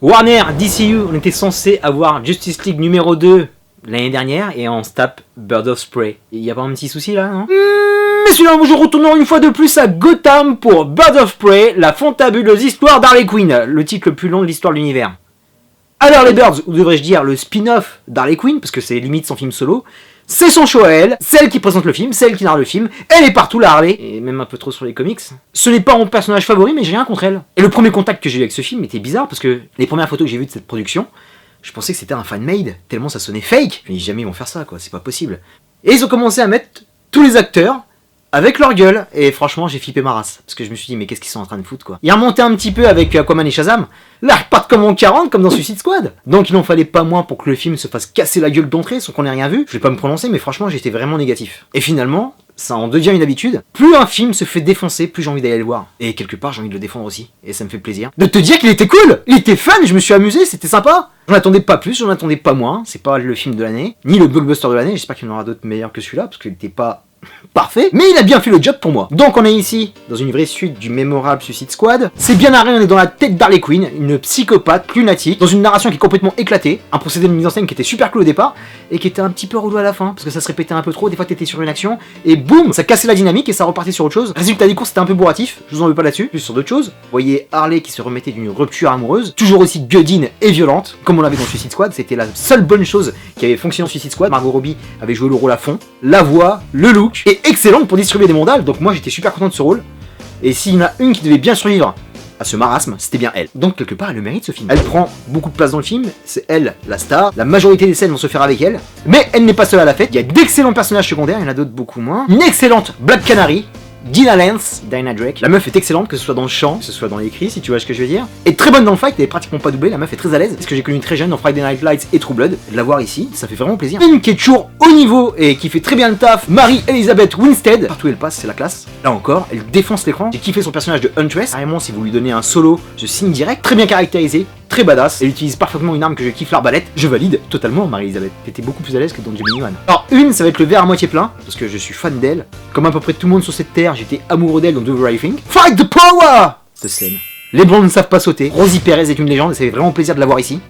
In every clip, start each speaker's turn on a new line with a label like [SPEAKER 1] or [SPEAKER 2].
[SPEAKER 1] Warner, DCU, on était censé avoir Justice League numéro 2 l'année dernière et on se tape Birds of Prey. Il y a pas un petit souci là, non? Messieurs, bonjour, retournons une fois de plus à Gotham pour Birds of Prey, la fantabuleuse histoire d'Harley Quinn, le titre le plus long de l'histoire de l'univers. Alors les Birds, ou devrais-je dire le spin-off d'Harley Quinn, parce que c'est limite son film solo, c'est son show à elle, celle qui présente le film, celle qui narre le film, elle est partout la Harley, et même un peu trop sur les comics. Ce n'est pas mon personnage favori, mais j'ai rien contre elle. Et le premier contact que j'ai eu avec ce film était bizarre, parce que les premières photos que j'ai vues de cette production, je pensais que c'était un fan-made, tellement ça sonnait fake. Je me dis jamais ils vont faire ça, quoi, c'est pas possible. Et ils ont commencé à mettre tous les acteurs avec leur gueule, et franchement j'ai flippé ma race, parce que je me suis dit mais qu'est-ce qu'ils sont en train de foutre quoi. Ils remontaient un petit peu avec Aquaman et Shazam, là ils repartent comme en 40 comme dans Suicide Squad. Donc il n'en fallait pas moins pour que le film se fasse casser la gueule d'entrée sans qu'on ait rien vu. Je vais pas me prononcer mais franchement j'étais vraiment négatif. Et finalement, ça en devient une habitude, plus un film se fait défoncer, plus j'ai envie d'aller le voir. Et quelque part j'ai envie de le défendre aussi, et ça me fait plaisir. De te dire qu'il était cool, il était fun, je me suis amusé, c'était sympa. J'en attendais pas plus, j'en attendais pas moins, c'est pas le film de l'année, ni le blockbuster de l'année, j'espère qu'il y en aura d'autres meilleurs que celui-là, parce qu'il était pas parfait, mais il a bien fait le job pour moi. Donc on est ici, dans une vraie suite du mémorable Suicide Squad. C'est bien arrêté, on est dans la tête d'Harley Quinn, une psychopathe lunatique, dans une narration qui est complètement éclatée, un procédé de mise en scène qui était super cool au départ, et qui était un petit peu relou à la fin, parce que ça se répétait un peu trop, des fois t'étais sur une action, et boum, ça cassait la dynamique et ça repartait sur autre chose. Résultat des courses, c'était un peu bourratif, je vous en veux pas là-dessus, plus sur d'autres choses. Vous voyez Harley qui se remettait d'une rupture amoureuse, toujours aussi gueudine et violente, comme on l'avait dans Suicide Squad, c'était la seule bonne chose qui avait fonctionné dans Suicide Squad. Margot Robbie avait joué le rôle à fond, la voix, le look, et excellente pour distribuer des mandales, donc moi j'étais super content de ce rôle. Et s'il y en a une qui devait bien survivre à ce marasme, c'était bien elle. Donc quelque part elle le mérite ce film. Elle prend beaucoup de place dans le film, c'est elle la star, la majorité des scènes vont se faire avec elle, mais elle n'est pas seule à la fête, il y a d'excellents personnages secondaires, il y en a d'autres beaucoup moins. Une excellente Black Canary, Dinah Lance, Dinah Drake. La meuf est excellente, que ce soit dans le chant, que ce soit dans l'écrit, si tu vois ce que je veux dire. Et très bonne dans le fight, elle est pratiquement pas doublée, la meuf est très à l'aise. Parce que j'ai connu très jeune dans Friday Night Lights et True Blood. De la voir ici, ça fait vraiment plaisir. Une qui est toujours au niveau et qui fait très bien le taf, Mary-Elizabeth Winstead. Partout où elle passe, c'est la classe. Là encore, elle défonce l'écran. J'ai kiffé son personnage de Huntress. Carrément, si vous lui donnez un solo, je signe direct. Très bien caractérisé, très badass. Elle utilise parfaitement une arme que je kiffe, l'arbalète. Je valide totalement Mary-Elizabeth. Elle était beaucoup plus à l'aise que dans Gemini Man. Alors, une, ça va être le verre à moitié plein, parce que je suis fan d'elle. Comme à peu près tout le monde sur cette terre, j'étais amoureux d'elle dans The Very Thing. Fight the power! Cette scène. Les blondes ne savent pas sauter. Rosie Perez est une légende et ça fait vraiment plaisir de la voir ici.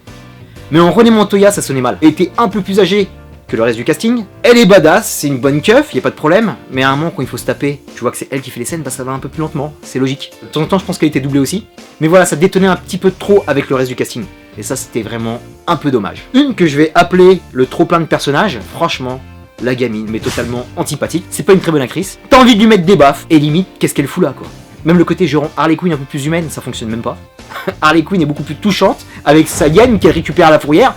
[SPEAKER 1] Mais en René Montoya, ça sonnait mal. Elle était un peu plus âgée que le reste du casting. Elle est badass, c'est une bonne keuf, y a pas de problème. Mais à un moment, quand il faut se taper, tu vois que c'est elle qui fait les scènes, bah ça va un peu plus lentement. C'est logique. De temps en temps, je pense qu'elle était doublée aussi. Mais voilà, ça détonnait un petit peu trop avec le reste du casting. Et ça, c'était vraiment un peu dommage. Une que je vais appeler le trop plein de personnages, franchement. La gamine, mais totalement antipathique. C'est pas une très bonne actrice. T'as envie de lui mettre des baffes, et limite, qu'est-ce qu'elle fout là, quoi. Même le côté je rends Harley Quinn un peu plus humaine, ça fonctionne même pas. Harley Quinn est beaucoup plus touchante, avec sa hyène qu'elle récupère à la fourrière,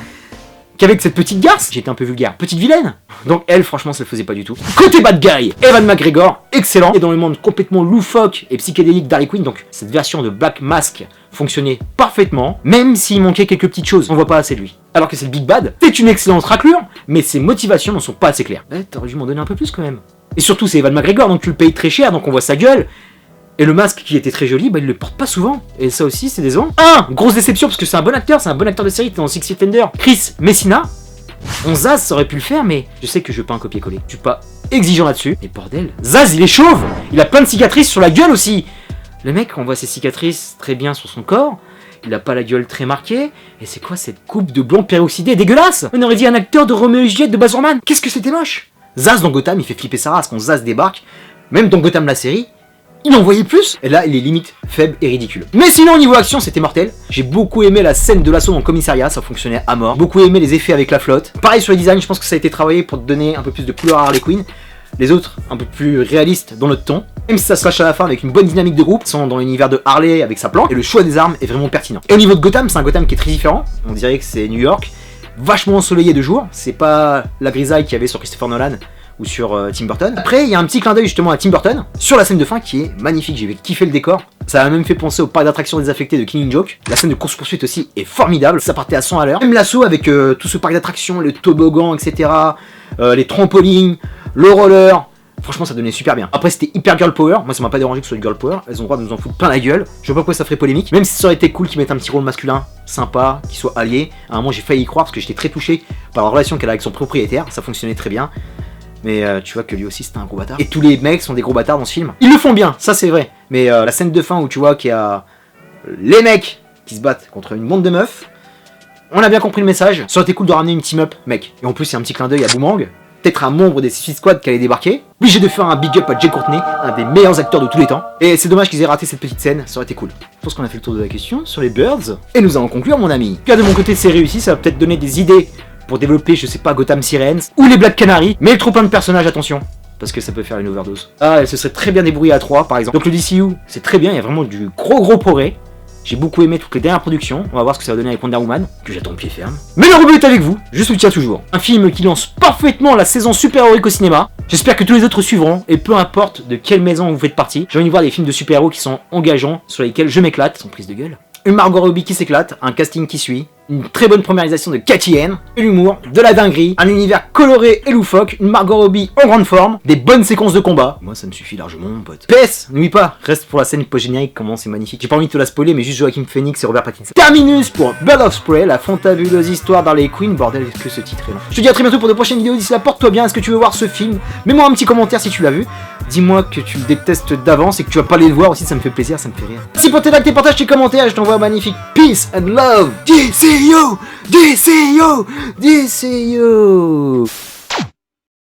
[SPEAKER 1] qu'avec cette petite garce. J'ai été un peu vulgaire. Petite vilaine. Donc elle, franchement, ça le faisait pas du tout. Côté bad guy, Evan McGregor, excellent. Et dans le monde complètement loufoque et psychédélique d'Harley Quinn, donc cette version de Black Mask fonctionnait parfaitement, même s'il manquait quelques petites choses. On voit pas assez de lui. Alors que c'est le Big Bad, c'est une excellente raclure, mais ses motivations ne sont pas assez claires. T'aurais dû m'en donner un peu plus quand même. Et surtout, c'est Evan McGregor, donc tu le payes très cher, donc on voit sa gueule. Et le masque qui était très joli, bah il le porte pas souvent. Et ça aussi, c'est décevant. Grosse déception, parce que c'est un bon acteur de série, t'es dans Six Feet Under. Chris Messina. Zaz, ça aurait pu le faire, mais je sais que je veux pas un copier-coller. Je suis pas exigeant là-dessus. Mais bordel, Zaz, il est chauve. Il a plein de cicatrices sur la gueule aussi. Le mec, on voit ses cicatrices très bien sur son corps. Il a pas la gueule très marquée. Et c'est quoi cette coupe de blond peroxydé dégueulasse? On aurait dit un acteur de Roméo et Juliette de Baz Luhrmann. Qu'est-ce que c'était moche. Zaz dans Gotham, il fait flipper sa race quand Zaz débarque. Même dans Gotham la série, il en voyait plus. Et là, il est limite faible et ridicule. Mais sinon, au niveau action, c'était mortel. J'ai beaucoup aimé la scène de l'assaut dans le commissariat, ça fonctionnait à mort. Beaucoup aimé les effets avec la flotte. Pareil sur les designs, je pense que ça a été travaillé pour te donner un peu plus de couleur à Harley Quinn. Les autres, un peu plus réalistes dans notre ton. Même si ça se lâche à la fin avec une bonne dynamique de groupe, ils sont dans l'univers de Harley avec sa plante. Et le choix des armes est vraiment pertinent. Et au niveau de Gotham, c'est un Gotham qui est très différent. On dirait que c'est New York. Vachement ensoleillé de jour. C'est pas la grisaille qu'il y avait sur Christopher Nolan ou sur Tim Burton. Après, il y a un petit clin d'œil justement à Tim Burton sur la scène de fin qui est magnifique. J'ai kiffé le décor. Ça a même fait penser au parc d'attractions désaffecté de Killing Joke. La scène de course-poursuite aussi est formidable. Ça partait à 100 à l'heure. Même l'assaut avec tout ce parc d'attractions, le toboggan, etc. Les trampolines, le roller. Franchement, ça donnait super bien. Après, c'était hyper girl power. Moi, ça m'a pas dérangé que ce soit du girl power. Elles ont le droit de nous en foutre plein la gueule. Je vois pas pourquoi ça ferait polémique. Même si ça aurait été cool qu'ils mettent un petit rôle masculin, sympa, qu'ils soient alliés. À un moment, j'ai failli y croire parce que j'étais très touché par la relation qu'elle a avec son propriétaire. Ça fonctionnait très bien. Mais tu vois que lui aussi c'était un gros bâtard. Et tous les mecs sont des gros bâtards dans ce film. Ils le font bien, ça c'est vrai. Mais la scène de fin où tu vois qu'il y a les mecs qui se battent contre une bande de meufs. On a bien compris le message. Ça aurait été cool de ramener une team-up, mec. Et en plus, il y a un petit clin d'œil à Boomerang. Peut-être un membre des Suicide Squad qui allait débarquer. Obligé de faire un big up à Jay Courtney, un des meilleurs acteurs de tous les temps. Et c'est dommage qu'ils aient raté cette petite scène, ça aurait été cool. Je pense qu'on a fait le tour de la question sur les Birds. Et nous allons conclure, mon ami. Car de mon côté, c'est réussi, ça va peut-être donner des idées pour développer, je sais pas, Gotham Sirens ou les Black Canary. Mais trop plein de personnages, attention. Parce que ça peut faire une overdose. Ah, elle se serait très bien débrouillée à 3, par exemple. Donc le DCU, c'est très bien, il y a vraiment du gros progrès. J'ai beaucoup aimé toutes les dernières productions, on va voir ce que ça va donner avec Wonder Woman, que j'attends de pied ferme. Mais le reboot est avec vous, je soutiens toujours. Un film qui lance parfaitement la saison super-héroïque au cinéma. J'espère que tous les autres suivront, et peu importe de quelle maison vous faites partie, j'ai envie de voir des films de super-héros qui sont engageants, sur lesquels je m'éclate, sans prise de gueule. Une Margot Robbie qui s'éclate, un casting qui suit, une très bonne premiérisation de Cathy Yan, de l'humour, de la dinguerie, un univers coloré et loufoque, une Margot Robbie en grande forme, des bonnes séquences de combat. Moi ça me suffit largement mon pote. PS, n'oublie pas, reste pour la scène post-générique, comment c'est magnifique. J'ai pas envie de te la spoiler, mais juste Joaquin Phoenix et Robert Pattinson. Terminus pour Birds of Prey, la fantabuleuse histoire d'Harley Quinn. Bordel, est-ce que ce titre est long. Je te dis à très bientôt pour de prochaines vidéos, d'ici là porte-toi bien, est-ce que tu veux voir ce film? Mets-moi un petit commentaire si tu l'as vu. Dis-moi que tu le détestes d'avance et que tu vas pas aller le voir aussi, ça me fait plaisir, ça me fait rire. Merci pour tes likes, tes partages, tes commentaires, je t'envoie un magnifique peace and love. DCU, DCU, DCU.